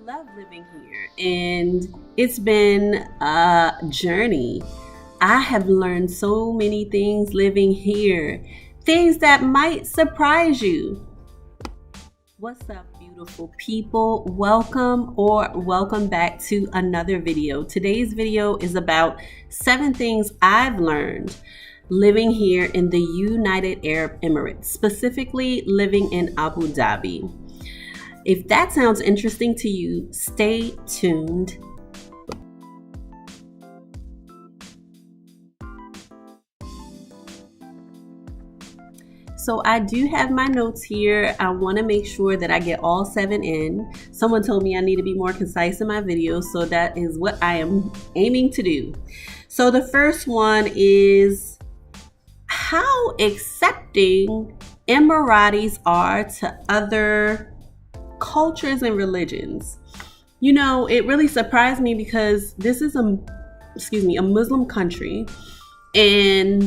love living here, and it's been a journey. I have learned so many things living here, things that might surprise you. What's up, beautiful people? Welcome back to another video. Today's video is about 7 things I've learned living here in the United Arab Emirates, specifically living in Abu Dhabi. If that sounds interesting to you, stay tuned. So I do have my notes here. I want to make sure that I get all 7 in. Someone told me I need to be more concise in my videos, so that is what I am aiming to do. So the first one is how accepting Emiratis are to other cultures and religions. You know, it really surprised me because this is a Muslim country, and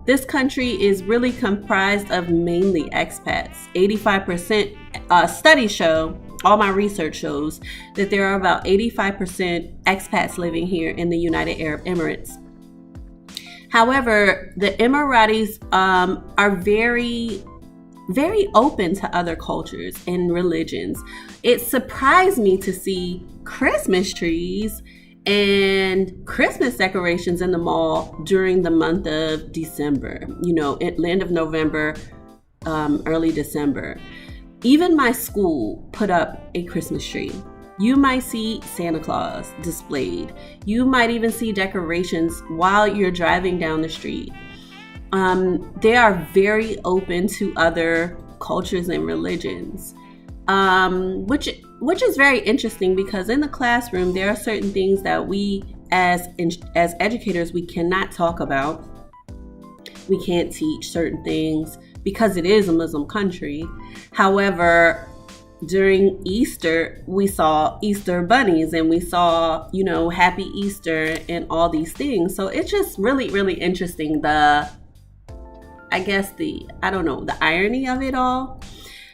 this country is really comprised of mainly expats. 85% studies show, all my research shows that there are about 85% expats living here in the United Arab Emirates. However, the Emiratis are very open to other cultures and religions. It surprised me to see Christmas trees and Christmas decorations in the mall during the month of December, at the end of November, early December. Even my school put up a Christmas tree. You might see Santa Claus displayed. You might even see decorations while you're driving down the street. They are very open to other cultures and religions, which is very interesting because in the classroom there are certain things that we as educators we cannot talk about. We can't teach certain things because it is a Muslim country. However, during Easter, we saw Easter bunnies and we saw, Happy Easter and all these things. So it's just really, really interesting. The irony of it all.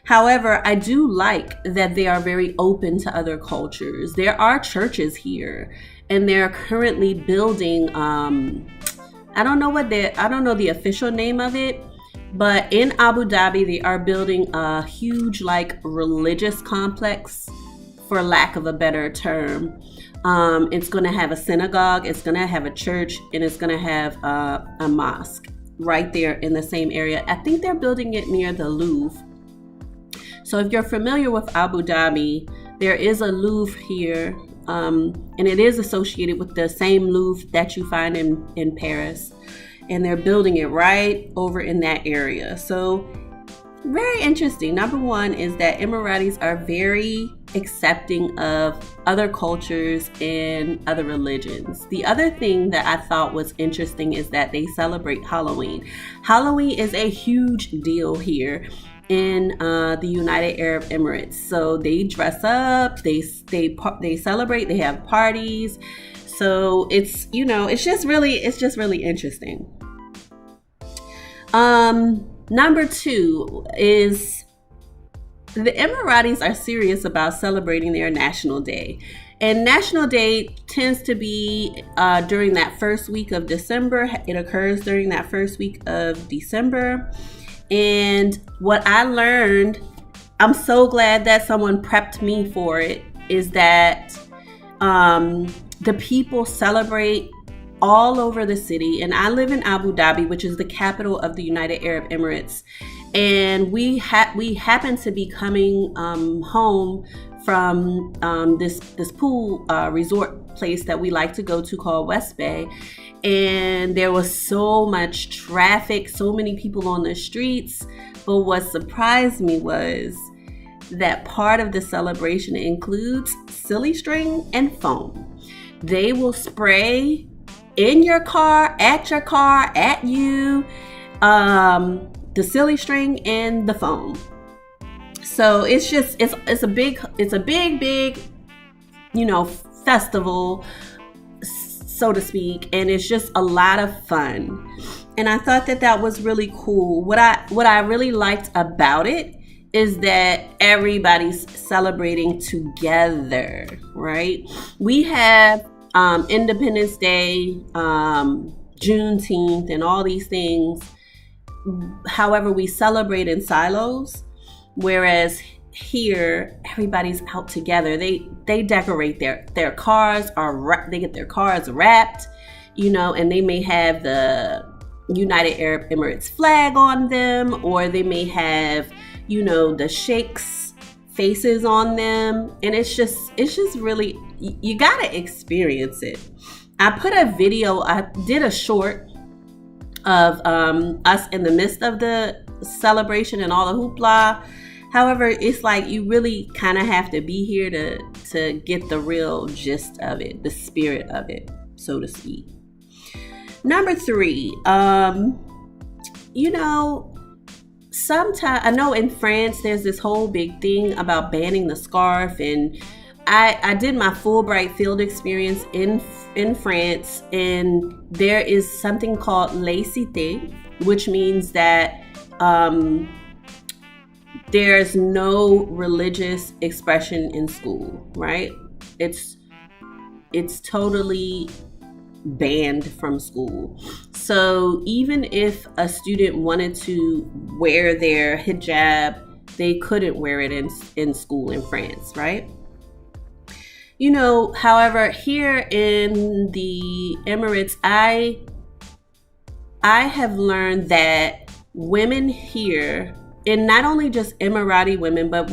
However, I do like that they are very open to other cultures. There are churches here, and they're currently building, I don't know the official name of it, but in Abu Dhabi, they are building a huge, religious complex, for lack of a better term. It's going to have a synagogue, it's going to have a church, and it's going to have a mosque right there in the same area. I think they're building it near the Louvre. So if you're familiar with Abu Dhabi, there is a Louvre here, and it is associated with the same Louvre that you find in Paris. And they're building it right over in that area. So very interesting. Number one is that Emiratis are very accepting of other cultures and other religions. The other thing that I thought was interesting is that they celebrate Halloween. Halloween is a huge deal here in the United Arab Emirates. So they dress up, they celebrate, they have parties. So it's just really interesting. Number 2 is the Emiratis are serious about celebrating their National Day. And National Day tends to be during that first week of December. It occurs during that first week of December. And what I learned, I'm so glad that someone prepped me for it, is that the people celebrate all over the city. And I live in Abu Dhabi, which is the capital of the United Arab Emirates. And we happen to be coming home from this pool resort place that we like to go to called West Bay. And there was so much traffic, so many people on the streets. But what surprised me was that part of the celebration includes silly string and foam. They will spray in your car, at you, the silly string and the foam. So it's a big, festival, so to speak, and it's just a lot of fun. And I thought that was really cool. What I really liked about it is that everybody's celebrating together, right? We have Independence Day, Juneteenth, and all these things. However, we celebrate in silos, whereas here everybody's out together. They decorate their cars, they get their cars wrapped, and they may have the United Arab Emirates flag on them, or they may have the sheikhs faces on them, and it's just really, you gotta experience it. I did a short of us in the midst of the celebration and all the hoopla. However, it's like you really kind of have to be here to get the real gist of it, the spirit of it, so to speak. Number 3, sometimes I know in France there's this whole big thing about banning the scarf, and I did my Fulbright field experience in France, and there is something called laïcité, which means that there's no religious expression in school, right? It's totally banned from school. So even if a student wanted to wear their hijab, they couldn't wear it in school in France, right? However, here in the Emirates, I have learned that women here, and not only just Emirati women, but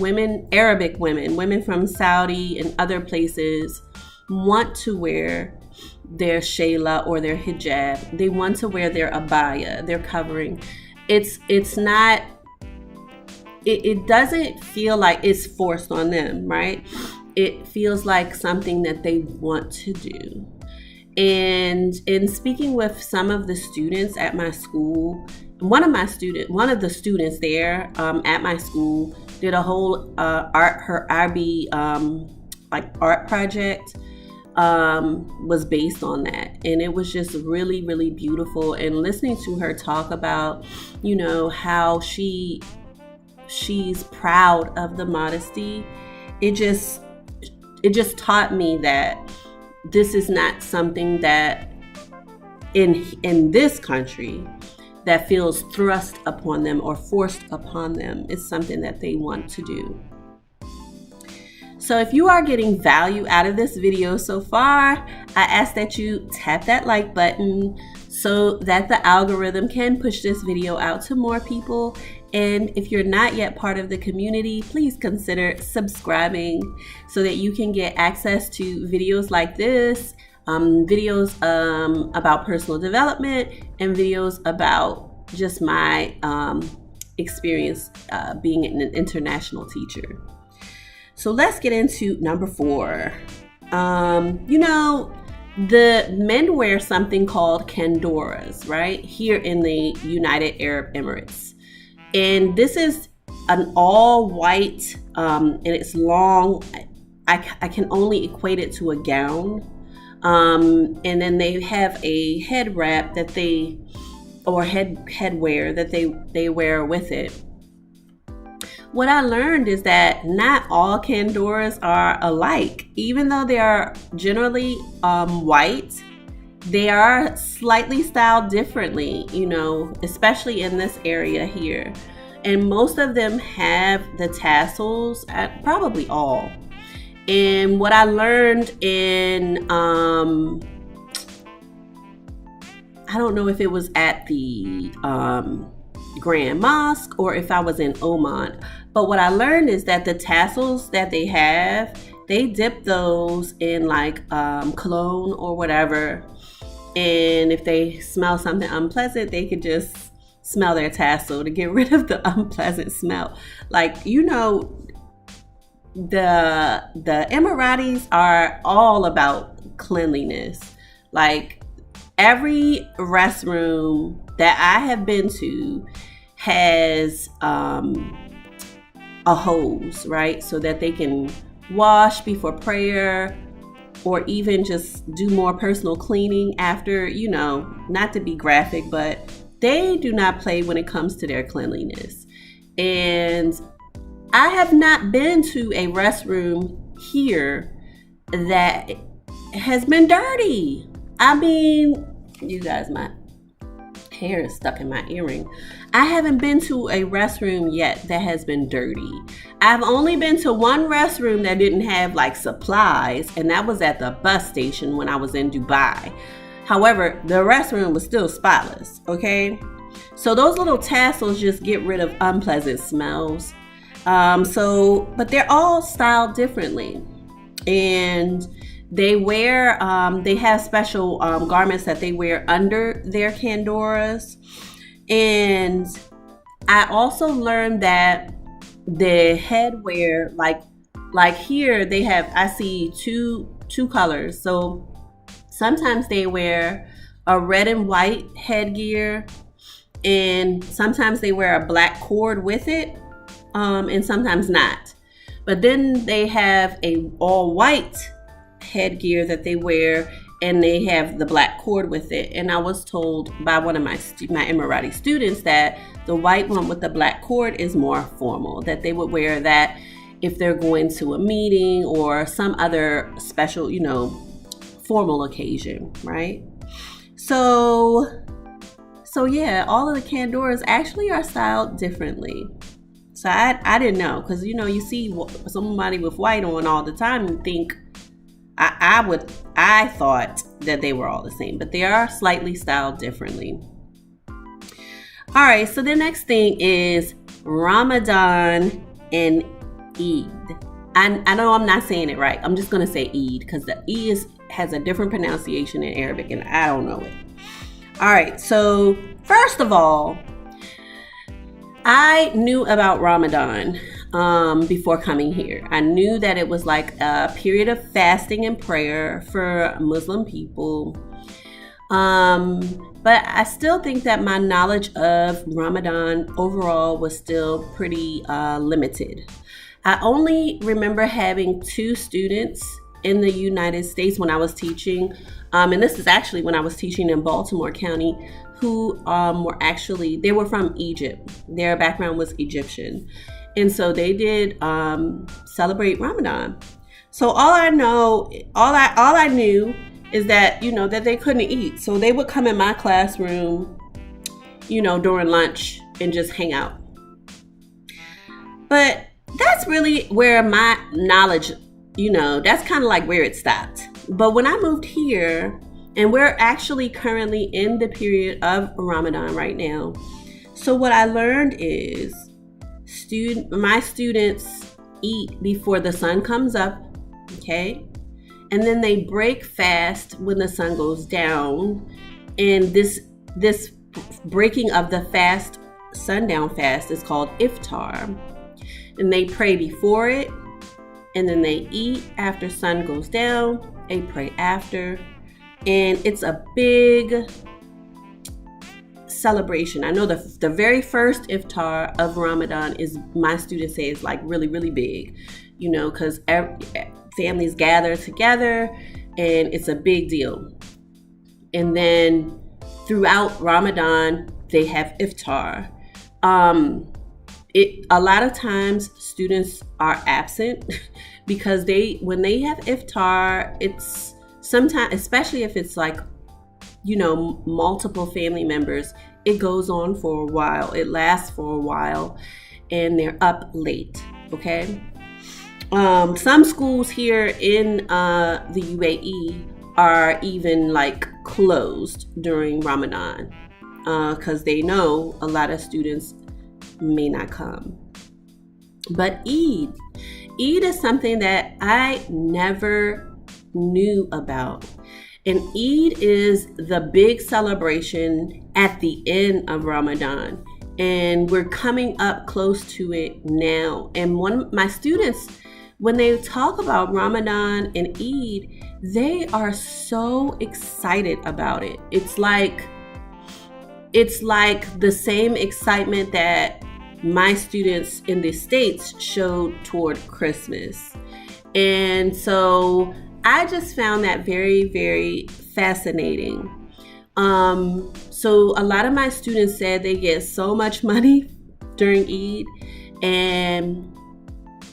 Arabic women from Saudi and other places, want to wear their shayla or their hijab. They want to wear their abaya, their covering. It's not, it doesn't feel like it's forced on them, right? It feels like something that they want to do. And in speaking with some of the students at my school, one of the students there at my school did a whole her IB art project was based on that, and it was just really, really beautiful. And listening to her talk about how she's proud of the modesty, it just taught me that this is not something that in this country that feels thrust upon them or forced upon them. It's something that they want to do. So if you are getting value out of this video so far, I ask that you tap that like button so that the algorithm can push this video out to more people. And if you're not yet part of the community, please consider subscribing so that you can get access to videos like this, videos about personal development, and videos about just my experience being an international teacher. So let's get into number 4. The men wear something called kandoras, right? Here in the United Arab Emirates. And this is an all white, and it's long. I can only equate it to a gown. And then they have a head wrap that headwear that they wear with it. What I learned is that not all kandoras are alike. Even though they are generally white, they are slightly styled differently, especially in this area here. And most of them have the tassels, probably all. And what I learned in, I don't know if it was at the Grand Mosque or if I was in Oman, but what I learned is that the tassels that they have, they dip those in cologne or whatever. And if they smell something unpleasant, they could just smell their tassel to get rid of the unpleasant smell. The Emiratis are all about cleanliness. Every restroom that I have been to has a hose, right? So that they can wash before prayer, or even just do more personal cleaning after, not to be graphic, but they do not play when it comes to their cleanliness. And I have not been to a restroom here that has been dirty. I mean, you guys, my hair is stuck in my earring. I haven't been to a restroom yet that has been dirty. I've only been to one restroom that didn't have like supplies, and that was at the bus station when I was in Dubai. However, the restroom was still spotless, okay? So those little tassels just get rid of unpleasant smells. But they're all styled differently. And they have special garments that they wear under their candoras. And I also learned that the headwear, like here they have, I see two colors. So sometimes they wear a red and white headgear, and sometimes they wear a black cord with it, and sometimes not. But then they have a all white headgear that they wear, and they have the black cord with it. And I was told by one of my Emirati students that the white one with the black cord is more formal, that they would wear that if they're going to a meeting or some other special, formal occasion, right? So yeah, all of the candoras actually are styled differently. So I didn't know, because you see somebody with white on all the time and think I thought that they were all the same, but they are slightly styled differently. All right, so the next thing is Ramadan and Eid. I know I'm not saying it right. I'm just going to say Eid, because the E has a different pronunciation in Arabic, and I don't know it. All right, so first of all, I knew about Ramadan before coming here. I knew that it was like a period of fasting and prayer for Muslim people. But I still think that my knowledge of Ramadan overall was still pretty limited. I only remember having 2 students in the United States when I was teaching, and this is actually when I was teaching in Baltimore County, who they were from Egypt. Their background was Egyptian. And so they did celebrate Ramadan. So all I knew is that, that they couldn't eat. So they would come in my classroom, during lunch and just hang out. But that's really where my knowledge, that's kind of like where it stopped. But when I moved here, and we're actually currently in the period of Ramadan right now. So what I learned is my students eat before the sun comes up, okay? And then they break fast when the sun goes down. And this breaking of the fast, sundown fast, is called iftar. And they pray before it, and then they eat after sun goes down. They pray after. And it's a big celebration. I know the very first iftar of Ramadan my students say, is like really, really big, because families gather together and it's a big deal. And then throughout Ramadan, they have iftar. A lot of times students are absent because when they have iftar, it's sometimes, especially if it's like, multiple family members, it goes on for a while. It lasts for a while, and they're up late, okay? Some schools here in the UAE are even like closed during Ramadan because they know a lot of students may not come. But Eid is something that I never knew about. And Eid is the big celebration at the end of Ramadan. And we're coming up close to it now. And one of my students, when they talk about Ramadan and Eid, they are so excited about it. It's like the same excitement that my students in the States showed toward Christmas. And so I just found that very, very fascinating. So a lot of my students said they get so much money during Eid, and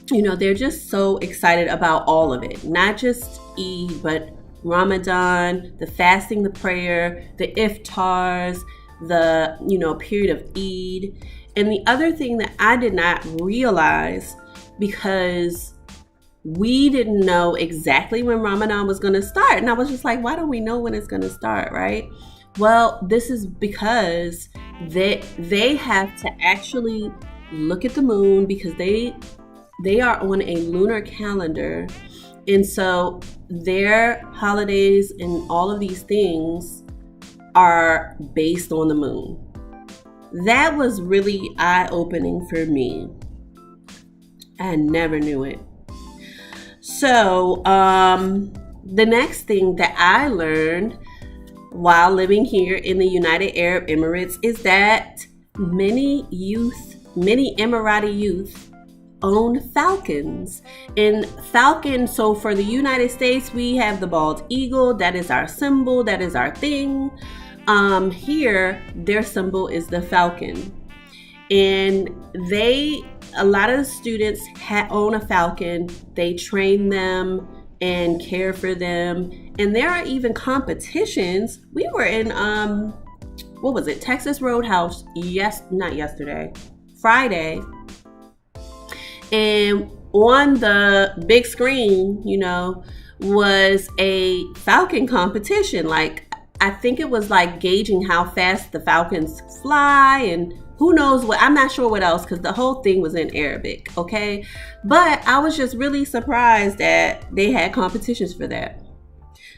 they're just so excited about all of it, not just Eid, but Ramadan, the fasting, the prayer, the iftars, the, period of Eid. And the other thing that I did not realize, because we didn't know exactly when Ramadan was going to start. And I was just like, why don't we know when it's going to start, right? Well, this is because they have to actually look at the moon, because they are on a lunar calendar. And so their holidays and all of these things are based on the moon. That was really eye-opening for me. I never knew it. So the next thing that I learned while living here in the United Arab Emirates is that many Emirati youth own falcons. And falcon, so for the United States, we have the bald eagle. That is our symbol. That is our thing. Here, their symbol is the falcon. And a lot of the students own a falcon. They train them and care for them. And there are even competitions. We were in, Texas Roadhouse, Friday. And on the big screen, was a falcon competition. Like, I think it was like gauging how fast the falcons fly, and who knows what. I'm not sure what else, because the whole thing was in Arabic, okay? But I was just really surprised that they had competitions for that.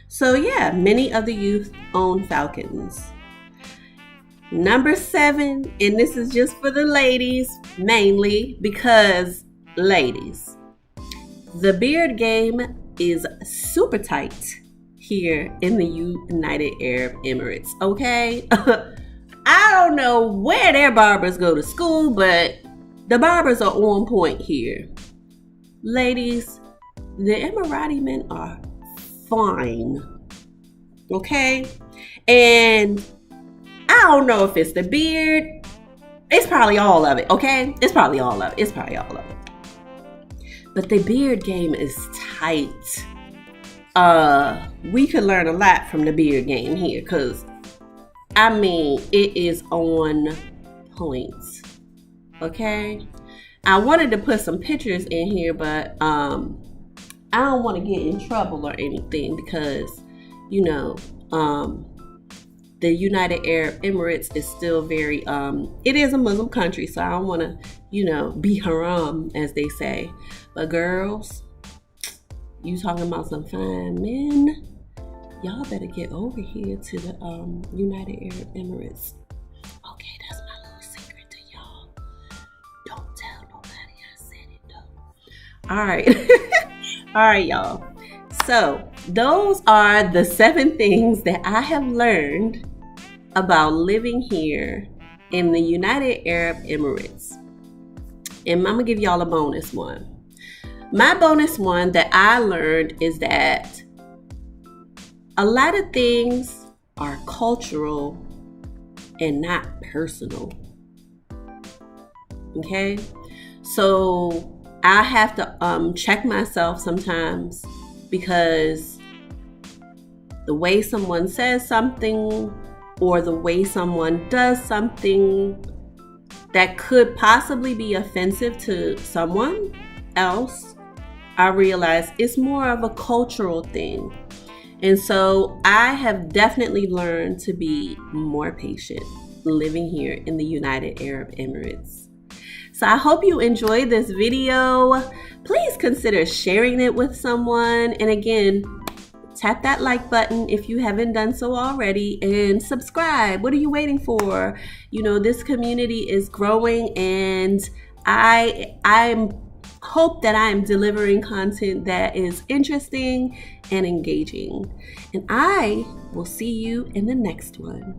So yeah, many of the youth own falcons. Number 7, and this is just for the ladies mainly, because ladies, the beard game is super tight here in the United Arab Emirates, okay? I don't know where their barbers go to school, but the barbers are on point here. Ladies, the Emirati men are fine, okay? And I don't know if it's the beard. It's probably all of it, okay? It's probably all of it. But the beard game is tight. We could learn a lot from the beard game here, because it is on point. Okay? I wanted to put some pictures in here, but I don't want to get in trouble or anything, because the United Arab Emirates is still very it is a Muslim country, so I don't want to be haram, as they say. But girls, you talking about some fine men, y'all better get over here to the United Arab Emirates. Okay, that's my little secret to y'all. Don't tell nobody I said it though. All right, y'all. So those are the 7 things that I have learned about living here in the United Arab Emirates. And I'm gonna give y'all a bonus one. My bonus one that I learned is that a lot of things are cultural and not personal. Okay? So I have to check myself sometimes, because the way someone says something or the way someone does something that could possibly be offensive to someone else, I realize it's more of a cultural thing. And so I have definitely learned to be more patient living here in the United Arab Emirates. So I hope you enjoyed this video. Please consider sharing it with someone. And again, tap that like button if you haven't done so already, and subscribe. What are you waiting for? This community is growing, and I hope that I am delivering content that is interesting and engaging. And I will see you in the next one.